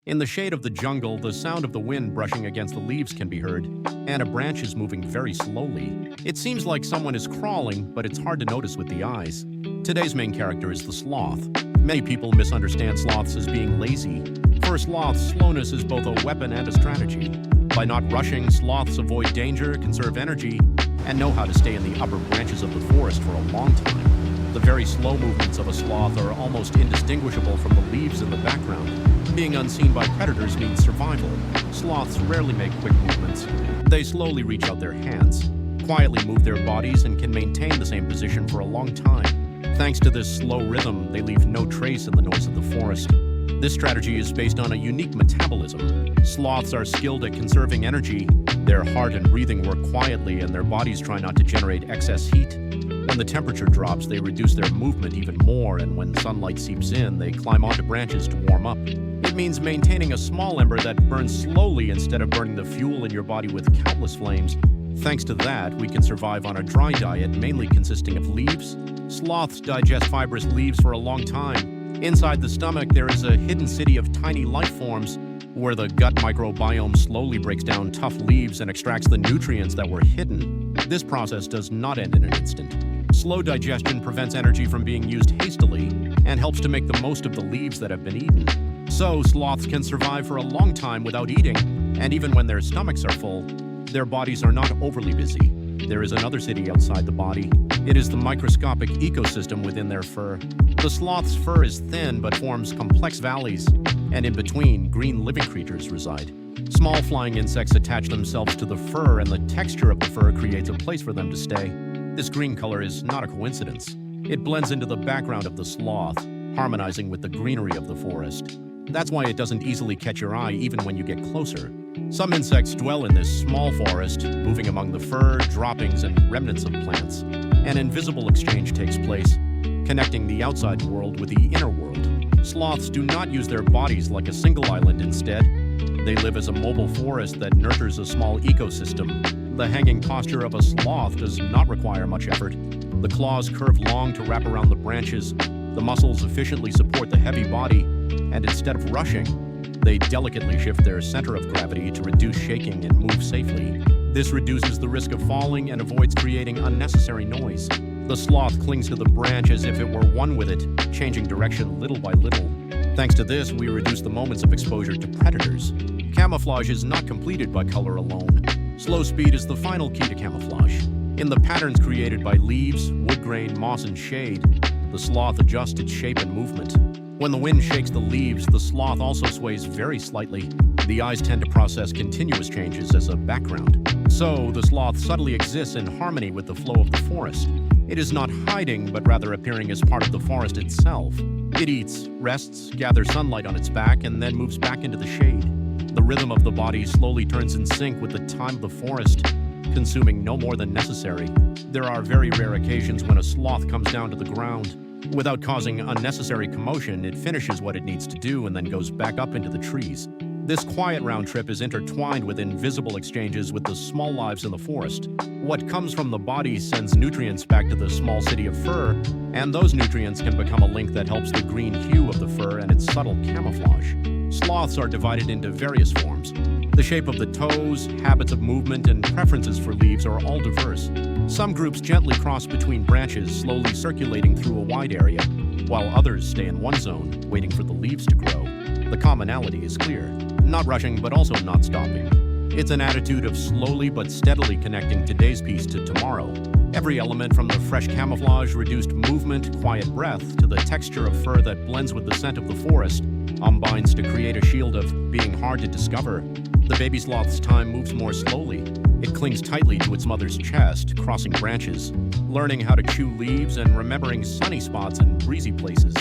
In the shade of the jungle, the sound of the wind brushing against the leaves can be heard, and a branch is moving very slowly. It seems like someone is crawling, but it's hard to notice with the eyes. Today's main character is the sloth. Many people misunderstand sloths as being lazy. For sloths, slowness is both a weapon and a strategy. By not rushing, sloths avoid danger, conserve energy, and know how to stay in the upper branches of the forest for a long time. The very slow movements of a sloth are almost indistinguishable from the leaves in the background. Being unseen by predators means survival. Sloths rarely make quick movements. They slowly reach out their hands, quietly move their bodies, and can maintain the same position for a long time. Thanks to this slow rhythm, they leave no trace in the noise of the forest. This strategy is based on a unique metabolism. Sloths are skilled at conserving energy. Their heart and breathing work quietly, and their bodies try not to generate excess heat. When the temperature drops, they reduce their movement even more, and when sunlight seeps in, they climb onto branches to warm up. It means maintaining a small ember that burns slowly instead of burning the fuel in your body with countless flames. Thanks to that, we can survive on a dry diet mainly consisting of leaves. Sloths digest fibrous leaves for a long time. Inside the stomach, there is a hidden city of tiny life forms where the gut microbiome slowly breaks down tough leaves and extracts the nutrients that were hidden. This process does not end in an instant. Slow digestion prevents energy from being used hastily and helps to make the most of the leaves that have been eaten. So, sloths can survive for a long time without eating, and even when their stomachs are full, their bodies are not overly busy. There is another city outside the body. It is the microscopic ecosystem within their fur. The sloth's fur is thin but forms complex valleys, and in between, green living creatures reside. Small flying insects attach themselves to the fur, and the texture of the fur creates a place for them to stay. This green color is not a coincidence. It blends into the background of the sloth, harmonizing with the greenery of the forest. That's why it doesn't easily catch your eye even when you get closer. Some insects dwell in this small forest, moving among the fur, droppings, and remnants of plants. An invisible exchange takes place, connecting the outside world with the inner world. Sloths do not use their bodies like a single island instead. They live as a mobile forest that nurtures a small ecosystem. The hanging posture of a sloth does not require much effort. The claws curve long to wrap around the branches. The muscles efficiently support the heavy body, and instead of rushing, they delicately shift their center of gravity to reduce shaking and move safely. This reduces the risk of falling and avoids creating unnecessary noise. The sloth clings to the branch as if it were one with it, changing direction little by little. Thanks to this, we reduce the moments of exposure to predators. Camouflage is not completed by color alone. Slow speed is the final key to camouflage. In the patterns created by leaves, wood grain, moss, and shade, the sloth adjusts its shape and movement. When the wind shakes the leaves, the sloth also sways very slightly. The eyes tend to process continuous changes as a background. So, the sloth subtly exists in harmony with the flow of the forest. It is not hiding, but rather appearing as part of the forest itself. It eats, rests, gathers sunlight on its back, and then moves back into the shade. The rhythm of the body slowly turns in sync with the time of the forest, consuming no more than necessary. There are very rare occasions when a sloth comes down to the ground. Without causing unnecessary commotion, it finishes what it needs to do and then goes back up into the trees. This quiet round trip is intertwined with invisible exchanges with the small lives in the forest. What comes from the body sends nutrients back to the small city of fur, and those nutrients can become a link that helps the green hue of the fur and its subtle camouflage. Sloths are divided into various forms. The shape of the toes, habits of movement, and preferences for leaves are all diverse. Some groups gently cross between branches, slowly circulating through a wide area, while others stay in one zone, waiting for the leaves to grow. The commonality is clear: not rushing, but also not stopping. It's an attitude of slowly but steadily connecting today's piece to tomorrow. Every element from the fresh camouflage, reduced movement, quiet breath, to the texture of fur that blends with the scent of the forest, combines to create a shield of being hard to discover. The baby sloth's time moves more slowly. It clings tightly to its mother's chest, crossing branches, learning how to chew leaves and remembering sunny spots and breezy places.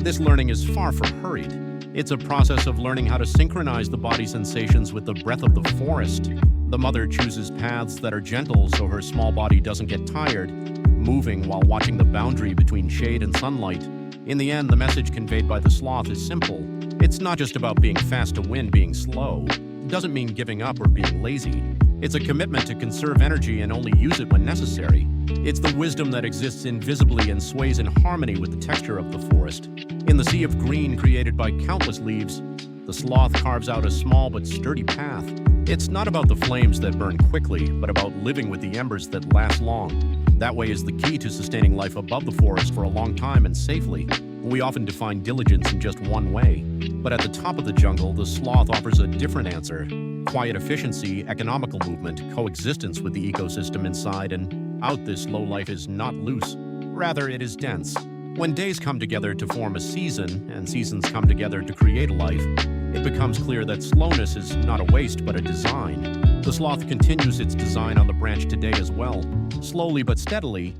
This learning is far from hurried. It's a process of learning how to synchronize the body sensations with the breath of the forest. The mother chooses paths that are gentle so her small body doesn't get tired, moving while watching the boundary between shade and sunlight. In the end, the message conveyed by the sloth is simple. It's not just about being fast to win being slow. It doesn't mean giving up or being lazy. It's a commitment to conserve energy and only use it when necessary. It's the wisdom that exists invisibly and sways in harmony with the texture of the forest. In the sea of green created by countless leaves, The sloth carves out a small but sturdy path. It's not about the flames that burn quickly, but about living with the embers that last long. That way is the key to sustaining life above the forest for a long time and safely. We often define diligence in just one way, but at the top of the jungle, the sloth offers a different answer. Quiet efficiency, economical movement, coexistence with the ecosystem inside and out. This slow life is not loose. Rather, it is dense. When days come together to form a season, and seasons come together to create a life, it becomes clear that slowness is not a waste but a design. The sloth continues its design on the branch today as well. Slowly but steadily,